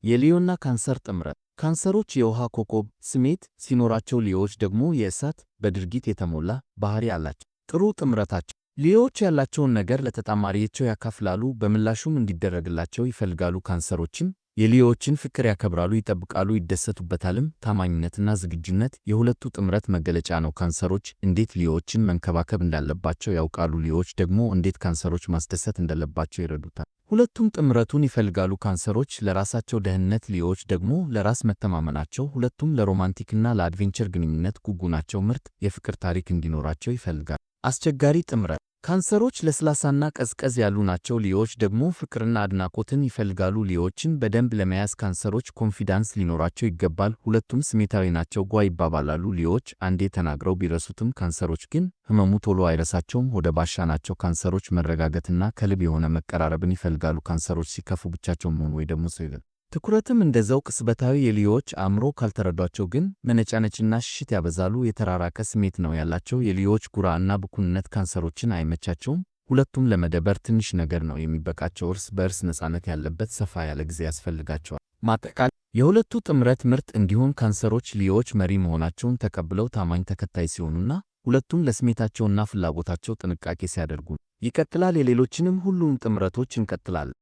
የሊዮና ካንሰር ጥምረት። ካንሰሮች የውሃ ኮከብ ስሜት ሲኖራቸው፣ ሊዮዎች ደግሞ የእሳት በድርጊት የተሞላ ባህሪ አላቸው። ጥሩ ጥምረታቸው ሊዮዎች ያላቸውን ነገር ለተጣማሪያቸው ያካፍላሉ፣ በምላሹም እንዲደረግላቸው ይፈልጋሉ። ካንሰሮችም የሊዮዎችን ፍቅር ያከብራሉ፣ ይጠብቃሉ፣ ይደሰቱበታልም። ታማኝነትና ዝግጁነት የሁለቱ ጥምረት መገለጫ ነው። ካንሰሮች እንዴት ሊዮዎችን መንከባከብ እንዳለባቸው ያውቃሉ፣ ሊዮዎች ደግሞ እንዴት ካንሰሮች ማስደሰት እንዳለባቸው ይረዱታል። ሁለቱም ጥምረቱን ይፈልጋሉ። ካንሰሮች ለራሳቸው ደህንነት፣ ሊዮዎች ደግሞ ለራስ መተማመናቸው። ሁለቱም ለሮማንቲክና ለአድቬንቸር ግንኙነት ጉጉ ናቸው። ምርጥ የፍቅር ታሪክ እንዲኖራቸው ይፈልጋሉ። አስቸጋሪ ጥምረት። ካንሰሮች ለስላሳና ቀዝቀዝ ያሉ ናቸው፣ ሊዮዎች ደግሞ ፍቅርና አድናቆትን ይፈልጋሉ። ሊዮዎችን በደንብ ለመያዝ ካንሰሮች ኮንፊዳንስ ሊኖራቸው ይገባል። ሁለቱም ስሜታዊ ናቸው፣ ጓ ይባባላሉ። ሊዮዎች አንዴ ተናግረው ቢረሱትም ካንሰሮች ግን ህመሙ ቶሎ አይረሳቸውም፣ ሆደ ባሻ ናቸው። ካንሰሮች መረጋጋትና ከልብ የሆነ መቀራረብን ይፈልጋሉ። ካንሰሮች ሲከፉ ብቻቸውን መሆን ወይ ደግሞ ሰው ይላል። ትኩረትም እንደዛው ቅጽበታዊ። የሊዮዎች አእምሮ ካልተረዷቸው ግን መነጫነጭና ሽሽት ያበዛሉ። የተራራቀ ስሜት ነው ያላቸው። የሊዮዎች ጉራ እና ብኩንነት ካንሰሮችን አይመቻቸውም። ሁለቱም ለመደበር ትንሽ ነገር ነው የሚበቃቸው። እርስ በእርስ ነፃነት ያለበት ሰፋ ያለ ጊዜ ያስፈልጋቸዋል። ማጠቃለያ የሁለቱ ጥምረት ምርጥ እንዲሆን ካንሰሮች ሊዮዎች መሪ መሆናቸውን ተቀብለው ታማኝ ተከታይ ሲሆኑና ሁለቱም ለስሜታቸውና ፍላጎታቸው ጥንቃቄ ሲያደርጉ ይቀጥላል። የሌሎችንም ሁሉም ጥምረቶች እንቀጥላለን።